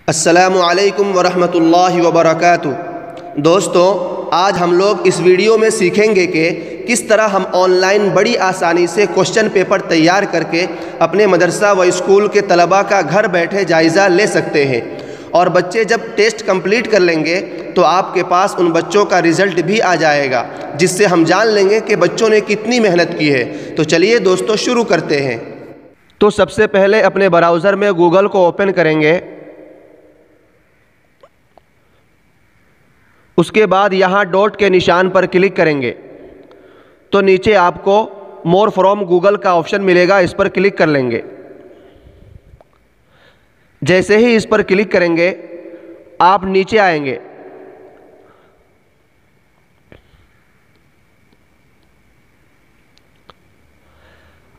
अस्सलामु अलैकुम वरहमतुल्लाहि वबरकातुहू। दोस्तों, आज हम लोग इस वीडियो में सीखेंगे कि किस तरह हम ऑनलाइन बड़ी आसानी से क्वेश्चन पेपर तैयार करके अपने मदरसा व स्कूल के तलबा का घर बैठे जायज़ा ले सकते हैं। और बच्चे जब टेस्ट कंप्लीट कर लेंगे तो आपके पास उन बच्चों का रिज़ल्ट भी आ जाएगा, जिससे हम जान लेंगे कि बच्चों ने कितनी मेहनत की है। तो चलिए दोस्तों, शुरू करते हैं। तो सबसे पहले अपने ब्राउज़र में गूगल को ओपन करेंगे। उसके बाद यहाँ डॉट के निशान पर क्लिक करेंगे तो नीचे आपको मोर फ्रॉम गूगल का ऑप्शन मिलेगा, इस पर क्लिक कर लेंगे। जैसे ही इस पर क्लिक करेंगे आप नीचे आएंगे।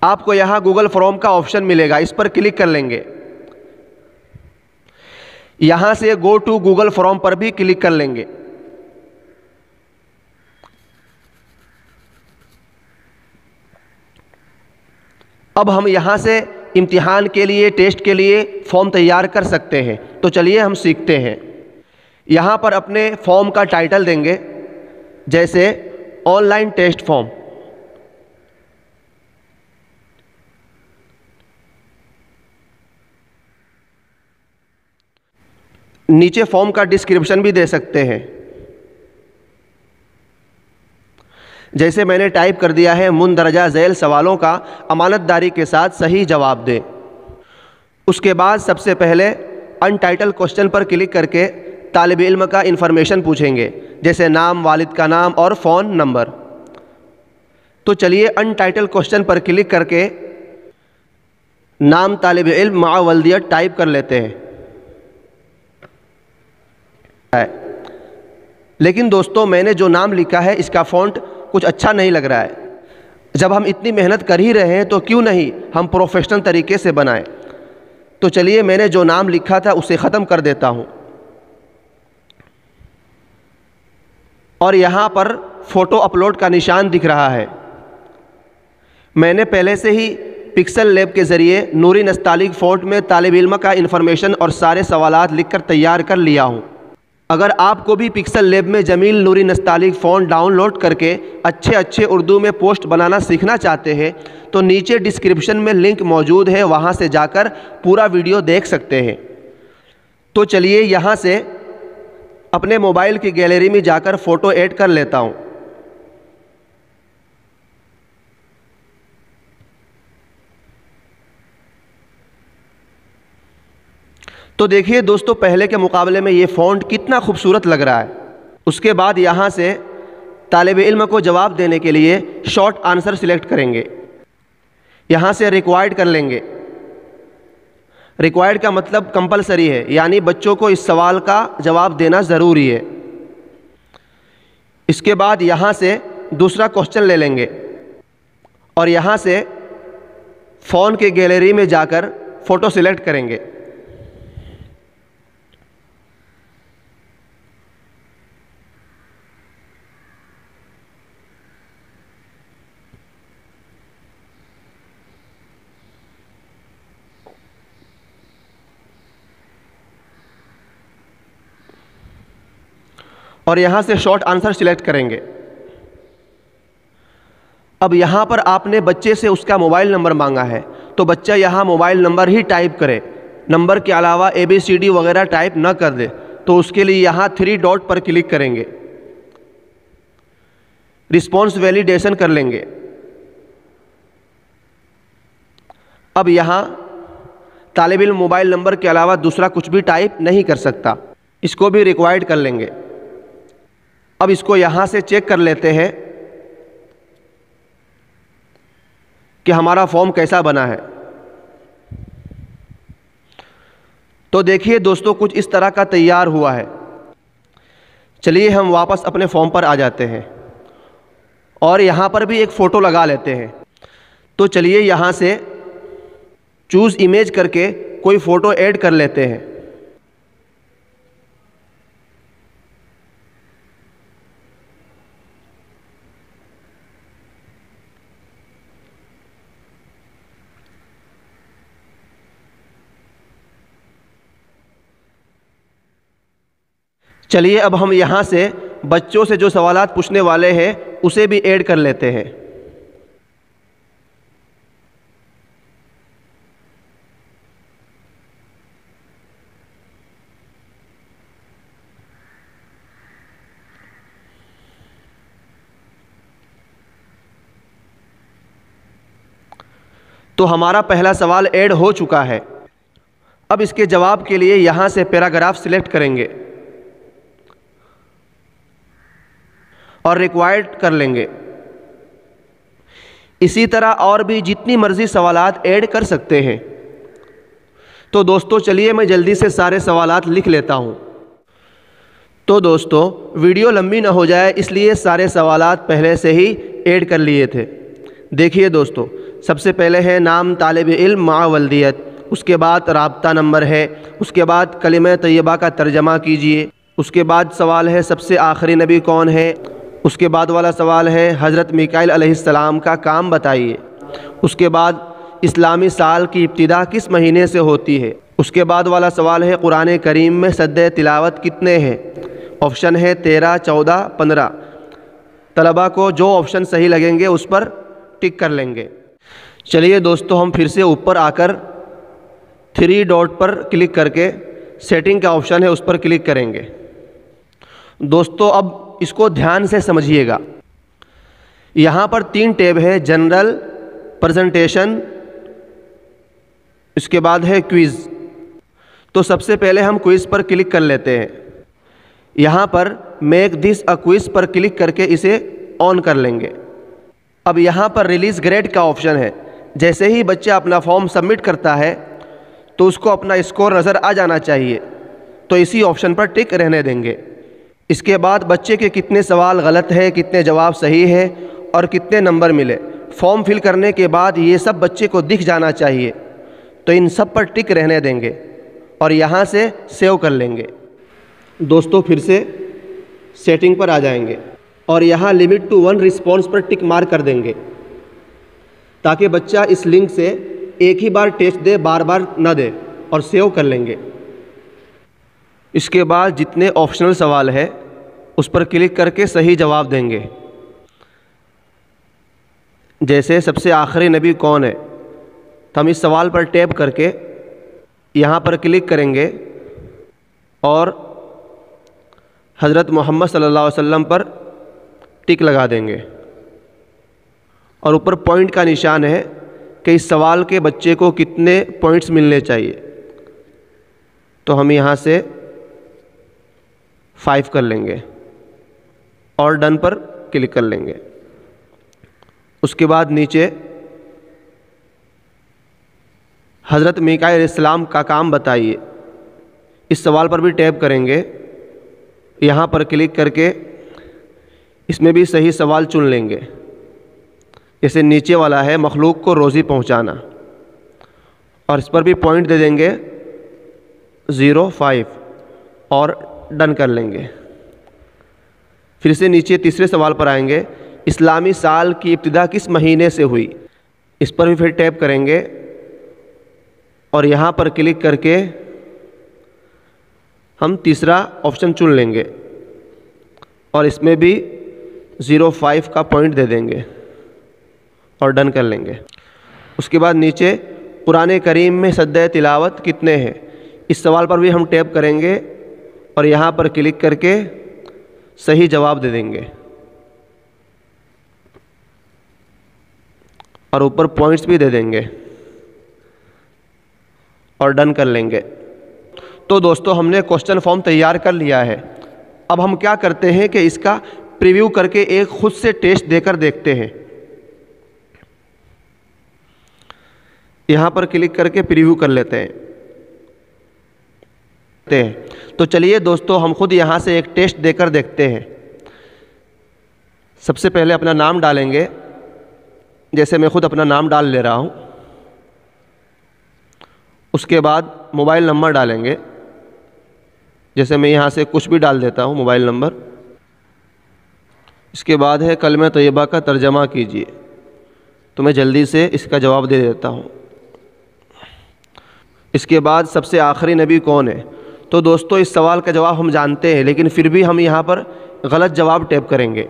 आपको यहाँ गूगल फ्रॉम का ऑप्शन मिलेगा, इस पर क्लिक कर लेंगे। यहाँ से गो टू गूगल फ्रॉम पर भी क्लिक कर लेंगे। अब हम यहाँ से इम्तिहान के लिए, टेस्ट के लिए फॉर्म तैयार कर सकते हैं। तो चलिए हम सीखते हैं। यहाँ पर अपने फॉर्म का टाइटल देंगे, जैसे ऑनलाइन टेस्ट फॉर्म। नीचे फॉर्म का डिस्क्रिप्शन भी दे सकते हैं, जैसे मैंने टाइप कर दिया है, मुंदरजा झैल सवालों का अमानतदारी के साथ सही जवाब दें। उसके बाद सबसे पहले अनटाइटल क्वेश्चन पर क्लिक करके तालिब इल्म का इन्फॉर्मेशन पूछेंगे, जैसे नाम, वालिद का नाम और फ़ोन नंबर। तो चलिए अनटाइटल क्वेश्चन पर क्लिक करके नाम तालिब इल्म मा वल्दियत टाइप कर लेते हैं। लेकिन दोस्तों, मैंने जो नाम लिखा है इसका फ़ॉन्ट कुछ अच्छा नहीं लग रहा है। जब हम इतनी मेहनत कर ही रहे हैं तो क्यों नहीं हम प्रोफेशनल तरीके से बनाएं। तो चलिए मैंने जो नाम लिखा था उसे ख़त्म कर देता हूं। और यहाँ पर फ़ोटो अपलोड का निशान दिख रहा है। मैंने पहले से ही पिक्सल लैब के ज़रिए नूरी नस्तालिक फ़ॉन्ट में तालिब इल्म का इन्फॉर्मेशन और सारे सवालात लिखकर तैयार कर लिया हूँ। अगर आपको भी पिक्सल लैब में जमील नूरी नस्तालिक फ़ॉन्ट डाउनलोड करके अच्छे उर्दू में पोस्ट बनाना सीखना चाहते हैं तो नीचे डिस्क्रिप्शन में लिंक मौजूद है, वहाँ से जाकर पूरा वीडियो देख सकते हैं। तो चलिए यहाँ से अपने मोबाइल की गैलरी में जाकर फ़ोटो ऐड कर लेता हूँ। तो देखिए दोस्तों, पहले के मुकाबले में ये फ़ॉन्ट कितना खूबसूरत लग रहा है। उसके बाद यहाँ से तालिब इल्म को जवाब देने के लिए शॉर्ट आंसर सिलेक्ट करेंगे। यहाँ से रिक्वायर्ड कर लेंगे। रिक्वायर्ड का मतलब कंपलसरी है, यानी बच्चों को इस सवाल का जवाब देना ज़रूरी है। इसके बाद यहाँ से दूसरा क्वेश्चन ले लेंगे और यहाँ से फ़ोन के गैलरी में जाकर फ़ोटो सिलेक्ट करेंगे। और यहाँ से शॉर्ट आंसर सिलेक्ट करेंगे। अब यहाँ पर आपने बच्चे से उसका मोबाइल नंबर मांगा है, तो बच्चा यहाँ मोबाइल नंबर ही टाइप करे, नंबर के अलावा ABCD वगैरह टाइप ना कर दे। तो उसके लिए यहाँ 3 डॉट पर क्लिक करेंगे, रिस्पॉन्स वैलिडेशन कर लेंगे। अब यहाँ तालिब इल्म मोबाइल नंबर के अलावा दूसरा कुछ भी टाइप नहीं कर सकता, इसको भी रिक्वायर्ड कर लेंगे। अब इसको यहाँ से चेक कर लेते हैं कि हमारा फॉर्म कैसा बना है। तो देखिए दोस्तों, कुछ इस तरह का तैयार हुआ है। चलिए हम वापस अपने फॉर्म पर आ जाते हैं और यहाँ पर भी एक फ़ोटो लगा लेते हैं। तो चलिए यहाँ से चूज़ इमेज करके कोई फ़ोटो ऐड कर लेते हैं। चलिए अब हम यहाँ से बच्चों से जो सवालात पूछने वाले हैं उसे भी ऐड कर लेते हैं। तो हमारा पहला सवाल ऐड हो चुका है। अब इसके जवाब के लिए यहाँ से पैराग्राफ सिलेक्ट करेंगे और रिक्वायर्ड कर लेंगे। इसी तरह और भी जितनी मर्जी सवालात ऐड कर सकते हैं। तो दोस्तों चलिए मैं जल्दी से सारे सवालात लिख लेता हूँ। तो दोस्तों वीडियो लंबी ना हो जाए इसलिए सारे सवालात पहले से ही ऐड कर लिए थे। देखिए दोस्तों, सबसे पहले है नाम तालिब इल्म मा वल्दियत, उसके बाद राब्ता नंबर है, उसके बाद कलिमा तैयबा का तर्जमा कीजिए, उसके बाद सवाल है सबसे आखिरी नबी कौन है, उसके बाद वाला सवाल है हज़रत मीकाईल अलैहिस्सलाम का काम बताइए, उसके बाद इस्लामी साल की इब्तिदा किस महीने से होती है, उसके बाद वाला सवाल है कुरान करीम में सद्दे तिलावत कितने हैं। ऑप्शन है 13, 14, 15। तलबा को जो ऑप्शन सही लगेंगे उस पर टिक कर लेंगे। चलिए दोस्तों हम फिर से ऊपर आकर 3 डॉट पर क्लिक करके सेटिंग का ऑप्शन है उस पर क्लिक करेंगे। दोस्तों अब इसको ध्यान से समझिएगा। यहाँ पर 3 टैब है, जनरल, प्रेजेंटेशन, इसके बाद है क्विज़। तो सबसे पहले हम क्विज़ पर क्लिक कर लेते हैं। यहाँ पर मेक दिस अ क्विज़ पर क्लिक करके इसे ऑन कर लेंगे। अब यहाँ पर रिलीज़ ग्रेड का ऑप्शन है। जैसे ही बच्चा अपना फॉर्म सबमिट करता है तो उसको अपना स्कोर नज़र आ जाना चाहिए, तो इसी ऑप्शन पर टिक रहने देंगे। इसके बाद बच्चे के कितने सवाल गलत है, कितने जवाब सही है और कितने नंबर मिले, फॉर्म फिल करने के बाद ये सब बच्चे को दिख जाना चाहिए, तो इन सब पर टिक रहने देंगे और यहाँ से सेव कर लेंगे। दोस्तों फिर से सेटिंग पर आ जाएंगे और यहाँ लिमिट टू 1 रिस्पॉन्स पर टिक मार्क कर देंगे ताकि बच्चा इस लिंक से एक ही बार टेस्ट दे, बार बार न दे, और सेव कर लेंगे। इसके बाद जितने ऑप्शनल सवाल है उस पर क्लिक करके सही जवाब देंगे। जैसे सबसे आखिरी नबी कौन है, तो हम इस सवाल पर टैप करके यहाँ पर क्लिक करेंगे और हज़रत मोहम्मद सल्लल्लाहु अलैहि वसल्लम पर टिक लगा देंगे और ऊपर पॉइंट का निशान है कि इस सवाल के बच्चे को कितने पॉइंट्स मिलने चाहिए, तो हम यहाँ से 5 कर लेंगे और डन पर क्लिक कर लेंगे। उसके बाद नीचे हज़रत मीकाईल अलैहिस्सलाम का काम बताइए, इस सवाल पर भी टैप करेंगे। यहाँ पर क्लिक करके इसमें भी सही सवाल चुन लेंगे। जैसे नीचे वाला है मखलूक को रोज़ी पहुँचाना, और इस पर भी पॉइंट दे देंगे 0.5 और डन कर लेंगे। फिर से नीचे तीसरे सवाल पर आएंगे, इस्लामी साल की इब्तिदा किस महीने से हुई, इस पर भी फिर टैप करेंगे और यहाँ पर क्लिक करके हम तीसरा ऑप्शन चुन लेंगे और इसमें भी 0.5 का पॉइंट दे देंगे और डन कर लेंगे। उसके बाद नीचे कुरान करीम में सद्दे तिलावत कितने हैं, इस सवाल पर भी हम टैप करेंगे और यहाँ पर क्लिक करके सही जवाब दे देंगे और ऊपर पॉइंट्स भी दे देंगे और डन कर लेंगे। तो दोस्तों हमने क्वेश्चन फॉर्म तैयार कर लिया है। अब हम क्या करते हैं कि इसका प्रीव्यू करके एक खुद से टेस्ट देकर देखते हैं। यहाँ पर क्लिक करके प्रीव्यू कर लेते हैं। तो चलिए दोस्तों हम खुद यहाँ से एक टेस्ट देकर देखते हैं। सबसे पहले अपना नाम डालेंगे, जैसे मैं खुद अपना नाम डाल ले रहा हूँ। उसके बाद मोबाइल नंबर डालेंगे, जैसे मैं यहाँ से कुछ भी डाल देता हूँ मोबाइल नंबर। इसके बाद है कलमा तैयबा का तर्जमा कीजिए, तो मैं जल्दी से इसका जवाब दे देता हूँ। इसके बाद सबसे आखिरी नबी कौन है, तो तो दोस्तों इस सवाल का जवाब हम जानते हैं, लेकिन फिर भी हम यहाँ पर गलत जवाब टाइप करेंगे।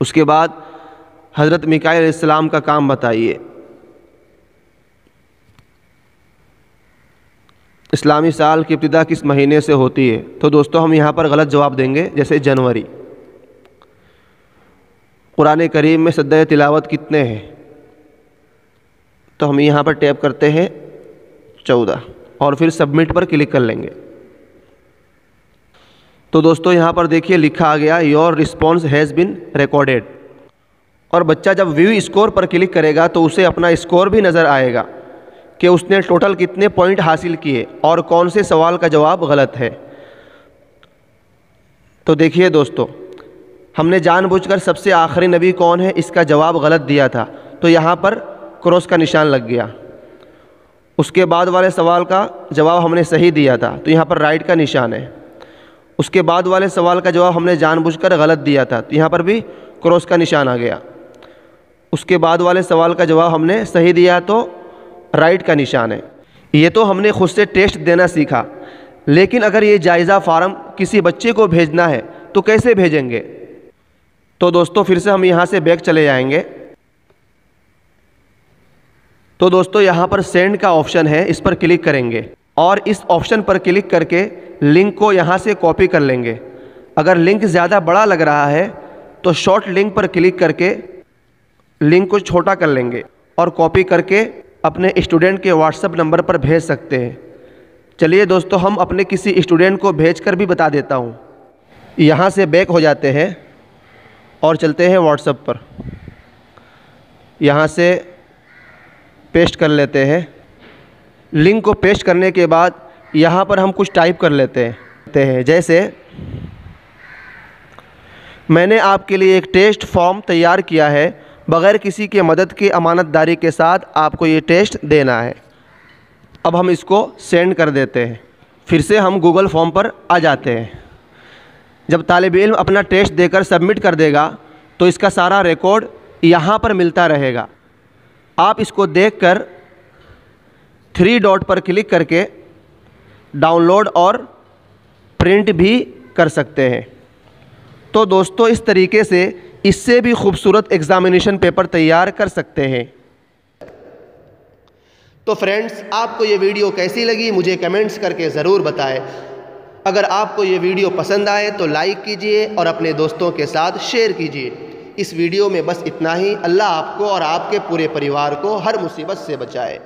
उसके बाद हज़रत मीकाईल अलैहिस्सलाम का काम बताइए। इस्लामी साल की इब्तिदा किस महीने से होती है? तो दोस्तों हम यहाँ पर गलत जवाब देंगे, जैसे जनवरी। कुरान करीम में सद्दे तिलावत कितने हैं? तो हम यहाँ पर टैप करते हैं 14 और फिर सबमिट पर क्लिक कर लेंगे। तो दोस्तों यहाँ पर देखिए लिखा आ गया your response has been recorded. और बच्चा जब व्यू स्कोर पर क्लिक करेगा तो उसे अपना स्कोर भी नज़र आएगा कि उसने टोटल कितने पॉइंट हासिल किए और कौन से सवाल का जवाब गलत है। तो देखिए दोस्तों, हमने जानबूझकर सबसे आखिरी नबी कौन है इसका जवाब गलत दिया था, तो यहाँ पर क्रॉस का निशान लग गया। उसके बाद वाले सवाल का जवाब हमने सही दिया था, तो यहाँ पर राइट का निशान है। उसके बाद वाले सवाल का जवाब हमने जानबूझकर गलत दिया था, तो यहाँ पर भी क्रॉस का निशान आ गया। उसके बाद वाले सवाल का जवाब हमने सही दिया तो राइट का निशान है। ये तो हमने खुद से टेस्ट देना सीखा, लेकिन अगर ये जायज़ा फार्म किसी बच्चे को भेजना है तो कैसे भेजेंगे? तो दोस्तों फिर से हम यहाँ से बैक चले जाएंगे। तो दोस्तों यहाँ पर सेंड का ऑप्शन है, इस पर क्लिक करेंगे और इस ऑप्शन पर क्लिक करके लिंक को यहाँ से कॉपी कर लेंगे। अगर लिंक ज़्यादा बड़ा लग रहा है तो शॉर्ट लिंक पर क्लिक करके लिंक को छोटा कर लेंगे और कॉपी करके अपने स्टूडेंट के व्हाट्सएप नंबर पर भेज सकते हैं। चलिए दोस्तों हम अपने किसी स्टूडेंट को भेजकर भी बता देता हूँ। यहाँ से बैक हो जाते हैं और चलते हैं व्हाट्सएप पर। यहाँ से पेस्ट कर लेते हैं। लिंक को पेस्ट करने के बाद यहाँ पर हम कुछ टाइप कर लेते हैं, जैसे मैंने आपके लिए एक टेस्ट फॉर्म तैयार किया है, बग़ैर किसी के मदद की अमानतदारी के साथ आपको ये टेस्ट देना है। अब हम इसको सेंड कर देते हैं। फिर से हम गूगल फॉर्म पर आ जाते हैं। जब तालिब इल्म अपना टेस्ट देकर सबमिट कर देगा तो इसका सारा रिकॉर्ड यहाँ पर मिलता रहेगा। आप इसको देखकर 3 डॉट पर क्लिक करके डाउनलोड और प्रिंट भी कर सकते हैं। तो दोस्तों इस तरीके से इससे भी खूबसूरत एग्ज़ामिनेशन पेपर तैयार कर सकते हैं। तो फ्रेंड्स, आपको ये वीडियो कैसी लगी मुझे कमेंट्स करके ज़रूर बताएं। अगर आपको ये वीडियो पसंद आए तो लाइक कीजिए और अपने दोस्तों के साथ शेयर कीजिए। इस वीडियो में बस इतना ही। अल्लाह आपको और आपके पूरे परिवार को हर मुसीबत से बचाए।